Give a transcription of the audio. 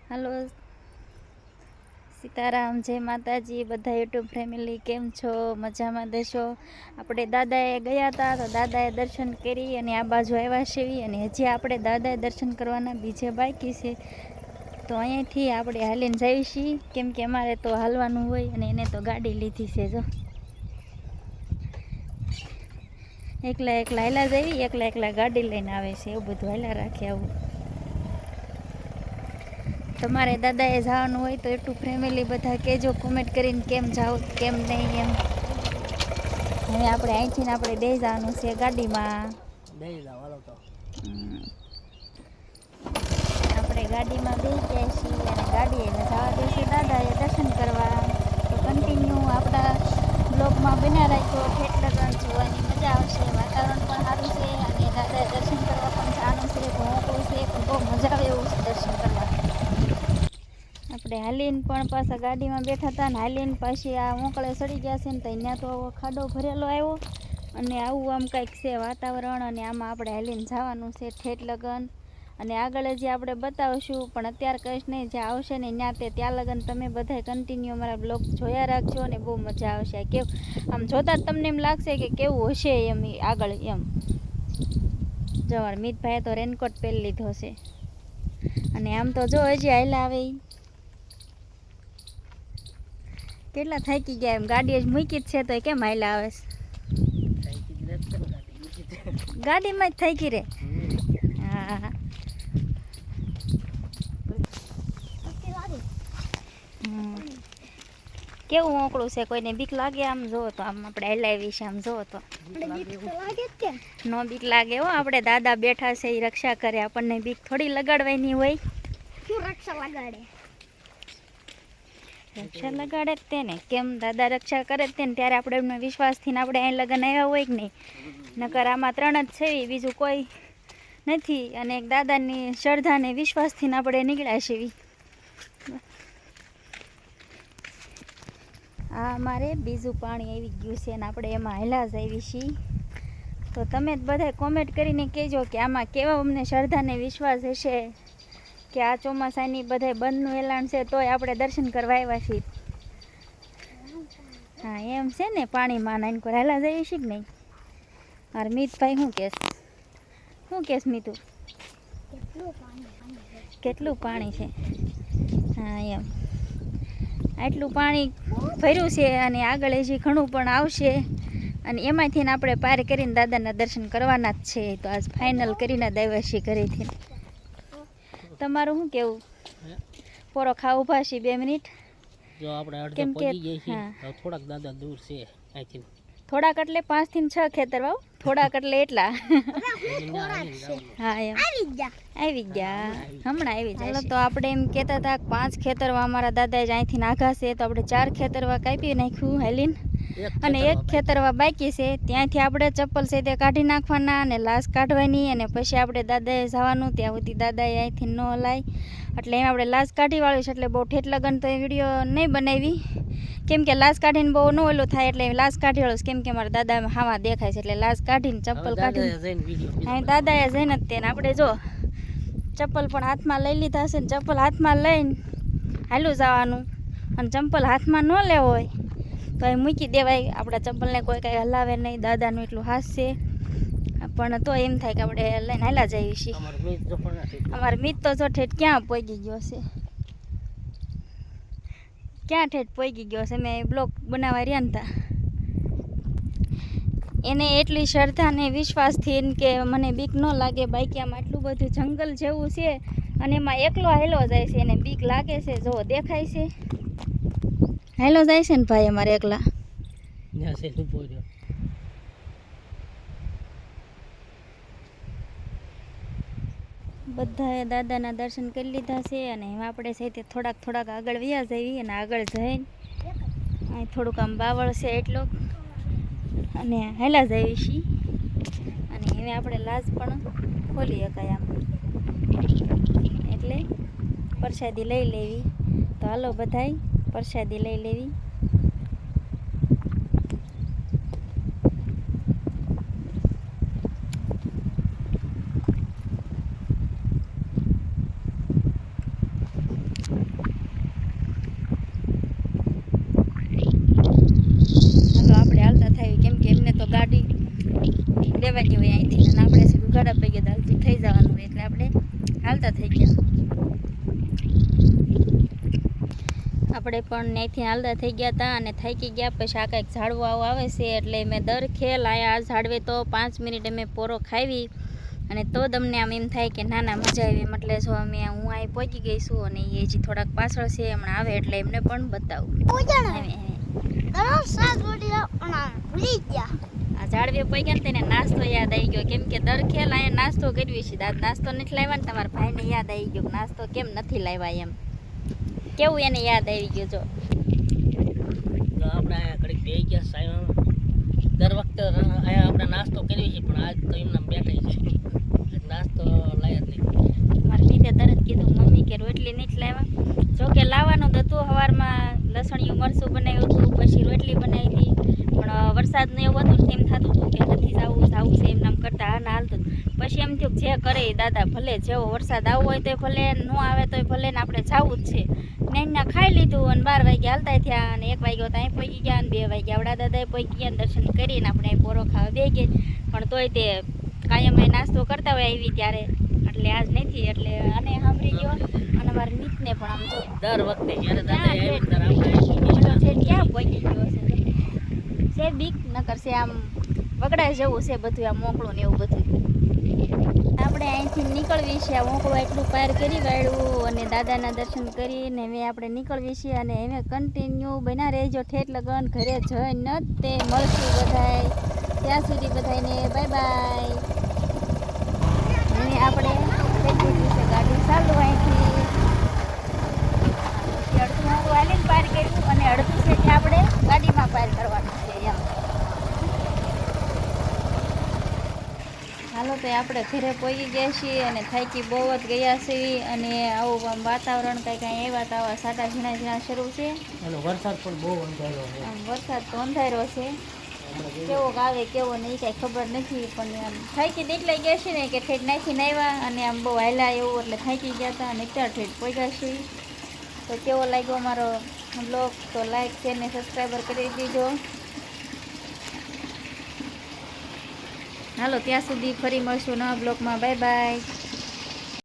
Hello Sitaram, જય માતાજી બધા યુટ્યુબ ફેમિલી, કેમ છો? મજામાં દેશો? આપણે દાદાએ ગયા હતા તો દાદાએ દર્શન કરી અને આ બાજુ આવ્યા છે અને હજી આપણે દાદાએ દર્શન કરવાના બીજે બાકી છે. તો અહીંયાથી આપણે હાલીને જઈએ છીએ, કેમ કે અમારે તો હાલવાનું હોય અને એને તો ગાડી લીધી છે. જો એકલા એકલા હાલા જઈએ, એકલા એકલા ગાડી લઈને આવે છે, એવું બધું હાલા રાખે. આવું તમારે દાદાએ જવાનું હોય તો યુટ્યુબ ફેમિલી બધા કહેજો કોમેન્ટ કરીને, કેમ જાઓ કેમ નહીં એમ. હવે આપણે અહીંથી ને આપણે બે જવાનું છે ગાડીમાં. આપણે ગાડીમાં બે ગયા છીએ અને ગાડી એને જવા દેશે દાદાએ દર્શન કરવા. તો કન્ટિન્યુ આપણા બ્લોગમાં બન્યા રાખો, ઠેઠ લગન જોવાની મજા આવશે. વાતાવરણ પણ સારું છે અને દાદાએ દર્શન કરવા પણ જવાનું છે. ભોંકળું છે પણ બહુ મજા આવે એવું છે દર્શન કરવા. આપણે હાલીને પણ પાછા ગાડીમાં બેઠા હતા ને હાલીને પાછી આ મોકળે ચડી ગયા છે ને તો અહીંયા તો ખાડો ભરેલો આવ્યો અને આવું આમ કંઈક છે વાતાવરણ. અને આમાં આપણે હાલીને જવાનું છે ઠેઠ લગન અને આગળ જે આપણે બતાવશું, પણ અત્યારે કહીશ નહીં. જ્યાં આવશે ને ત્યાં લગન તમે બધા કન્ટિન્યુ અમારા બ્લોગ જોયા રાખજો અને બહુ મજા આવશે. કેવું આમ જોતા જ તમને એમ લાગશે કે કેવું હશે એમ આગળ એમ. જવાર મિતભાઈએ તો રેનકોટ પહેરી લીધો છે અને આમ તો જો હજી હાલ્યા આવે. કેટલા થાકી ગયા એમ, ગાડી જ મૂકી જ છે તો કેમ હાલ્યા આવે છે? ગાડીમાં જ થાકી રે. હા કેવું મોકળું છે, કોઈને બીક લાગે? આમ જોવો તો, આમ આપણે હલાવી છે, આમ જોવો તો નો બીક લાગે હો. આપણે દાદા બેઠા છે, એ રક્ષા કરે, આપણને બીક થોડી લગાડવાની હોય. રક્ષા લગાડે જ તેને, કેમ દાદા રક્ષા કરે જ તેને. ત્યારે આપણે એમનો વિશ્વાસથી આપણે અહીં લગન આવ્યા હોય કે નહીં. નકર આમાં ત્રણ જ છે, બીજું કોઈ નથી. અને એક દાદાની શ્રદ્ધાને વિશ્વાસથી આપણે નીકળ્યા છીએ. આ અમારે બીજું પાણી આવી ગયું છે અને આપણે એમાં હાલ્યા જ આવી છીએ. તો તમે જ બધા કોમેન્ટ કરીને કહેજો કે આમાં કેવો અમને શ્રદ્ધાને વિશ્વાસ હશે કે આ ચોમાસાની બધા બંધનું એલાણ છે તોય આપણે દર્શન કરવા આવ્યા છીએ. હા એમ છે ને, પાણીમાં નાઈન કોર હાલા જઈએ છીએ કે નહીં? મારે મિતભાઈ શું કેસ મીતું? કેટલું પાણી છે? હા એમ આટલું પાણી ભર્યું છે અને આગળ હજી ઘણું પણ આવશે અને એમાંથી આપણે પાર કરીને દાદાના દર્શન કરવાના જ છે. તો આજ ફાઇનલ કરીને જ આવ્યા છીએ ઘરેથી. તમારું શું કેવું? પોરો ખાવા ઊભા છીએ 2 મિનિટ. જો આપણે અડધે પહોંચી ગઈ છે, થોડાક દાદા દૂર છે અહીંથી. થોડાક એટલે 5 થી 6 ખેતર વાવ, થોડાક એટલે એટલા. હા એમ આવી ગયા, હમણાં આવી જાય. તો આપણે એમ કહેતા હતા 5 ખેતરમાં અમારા દાદાએ જ અહીંથી નાખા છે, તો આપણે 4 ખેતરમાં કાપી નાખ્યું હેલીન અને 1 ખેતરમાં બાકી છે. ત્યાંથી આપણે ચપ્પલ છે તે કાઢી નાખવાના અને લાશ કાઢવાની અને પછી આપણે દાદાએ જવાનું. ત્યાં સુધી દાદાએ અહીંથી ન હલાય એટલે એમ આપણે લાશ કાઢી વાળ્યું છે. એટલે બહુ ઠેઠ લગન તો એ વિડીયો નહીં બનાવી, કેમ કે લાશ કાઢીને બહુ ન ઓલું થાય એટલે લાશ કાઢી વાળું. કેમ કે મારા દાદા હામાં દેખાય છે એટલે લાશ કાઢીને ચપ્પલ કાઢીને અહીં દાદાએ જઈને જ તેને આપણે જો ચપ્પલ પણ હાથમાં લઈ લીધા છે ને ચપ્પલ હાથમાં લઈને હાલું જવાનું. અને ચંપલ હાથમાં ન લેવો હોય તો એ મૂકી દેવાય. આપણા ચપ્પલને કોઈ કાંઈ હલાવે નહીં. દાદાનું એટલું હાથ છે પણ તો એમ થાય કે આપણે લઈને હાલા જઈએ છીએ. અમારે મિત તો જો ઠેઠ ક્યાં પહોંચી ગયો છે, ક્યાં ઠેઠ પહોંચી ગયો છે. મેં બ્લોગ બનાવવા રહ્યા હતા એને એટલી શ્રદ્ધા ને વિશ્વાસથી કે મને બીક ન લાગે. બાકી આમાં આટલું બધું જંગલ જેવું છે અને એમાં એકલો હાલો જાય છે, એને બીક લાગે છે. જો દેખાય છે હાલો જાય છે ને ભાઈ અમારે એકલા. બધાએ દાદાના દર્શન કરી લીધા છે અને આપણે છે તે થોડાક આગળ વ્યા જઈએ અને આગળ જઈને અહીં થોડુંક આમ બાવળ છે એટલો અને હાલા જઈએ છીએ. અને હવે આપણે લાજ પણ ખોલી શકાય આમ, એટલે પ્રસાદી લઈ લેવી. તો હાલો બધાય પ્રસાદી લઈ લેવી. ખરાબ થઈ ગયો હાલતું થઈ જવાનું એટલે આપણે હાલતા થઈ ગયા. આપણે પણ ત્યાંથી હાલતા થઈ ગયા હતા અને થાકી ગયા. પછી આ કંઈક ઝાડવો આવો આવે છે એટલે મેં દર ખેલ આયા આ ઝાડવે તો 5 મિનિટ અમે પોરો ખાવી અને તો તમને આમ એમ થાય કે ના ના મજા આવી એમ. એટલે જો અમે હું અહીં પહોંચી ગઈ છું અને એ હજી થોડાક પાછળ છે હમણાં આવે એટલે એમને પણ બતાવું. આ ઝાડવે પહોંચ્યા ને તેને નાસ્તો યાદ આવી ગયો કેમ કે દર ખેલ અહીંયા નાસ્તો કરવી છે. દાદ નાસ્તો નથી લાવ્યા ને તમારા ભાઈને યાદ આવી ગયો નાસ્તો કેમ નથી લાવ્યા એમ. કેવું એને યાદ આવી ગયું જો આપણે અહીંયા ઘડીક બેસી ગયા સાયવામાં. દર વખતે અહીંયા આપણે નાસ્તો કરીએ છીએ પણ આજ તો એમને બેઠા છે નાસ્તો લાયા જ નહીં. મારી નીતે તરત કીધું મમ્મી કે રોટલી નથી લાવ્યા. જો કે લાવવાનું તો હતું સવારમાં લસણિયું મરચું બનાવ્યું હતું પછી રોટલી બનાવી હતી પણ વરસાદનું એવું હતું ને એમ થતું હતું કે નથી જાવું છે એમ નામ કરતા હા ના હાલતું. પછી એમ થયું જે કરે દાદા ભલે જેવો વરસાદ આવવો હોય તો ભલે ન આવે તો ભલે ને આપણે જવું જ છે. ને ખાઈ લીધું અને 12 વાગે હાલતા થયા અને 1 વાગ્યો તો અહીં પહોંચી ગયા અને 2 વાગે આવડા દાદાએ પહોંચી ગયા દર્શન કરીને આપણે પોરો ખાવા બે ગયા. પણ તોય તે કાયમ નાસ્તો કરતા હોય આવી ત્યારે એટલે આજ નથી એટલે આને સાંભળી ગયો અને મારા નીતને પણ આમ જો દર વખતે જ્યારે દાદા આવે ત્યારે આપણે ક્યાં પહોંચી ગયો છે બીક ન કરશે આમ વગડા જેવું છે બધું આમ મોકળું ને એવું બધું. આપણે અહીંથી નીકળવી છે આ મોકળું એટલું પાર કરી વાળ્યું અને દાદાના દર્શન કરીને હવે આપણે નીકળવી છીએ અને હવે કન્ટિન્યુ બના રહેજો ઠેઠ લગન ઘરે જઈને તે મળશું બધાય ત્યાં સુધી બધાને બાય બાય. હવે આપણે ગાડી ચાલુ અહીંથી અડધું મોકળું હાલીને પાર કર્યું અને અડધું છે કે આપણે ગાડીમાં પાર કરવાનું છે એમ. હાલો તો આપણે ઘરે પહોંચી ગયા છીએ અને થાકી બહુ જ ગયા છીએ અને આવું આમ વાતાવરણ કાંઈ એવા તો આવા સાટા ઝીણા ઝીણા શરૂ છે અને વરસાદ પણ બહુ અંધારો છે. આમ વરસાદ તો અંધારો છે કેવો આવે કેવો નહીં કાંઈ ખબર નથી પણ આમ થાકી એટલે ગયા છીએ ને કે ઠેઠ નાખીને આવ્યા અને આમ બહુ હાલ્યા એવું એટલે થાકી ગયા હતા અને અત્યારે ઠેઠ પહોંચ્યા છીએ. તો કેવો લાગ્યો મારો બ્લોગ તો લાઈક શેર ને સબસ્ક્રાઈબર કરી દીજો. હાલો ત્યાં સુધી ફરી મળશું નવા બ્લોગમાં બાય બાય.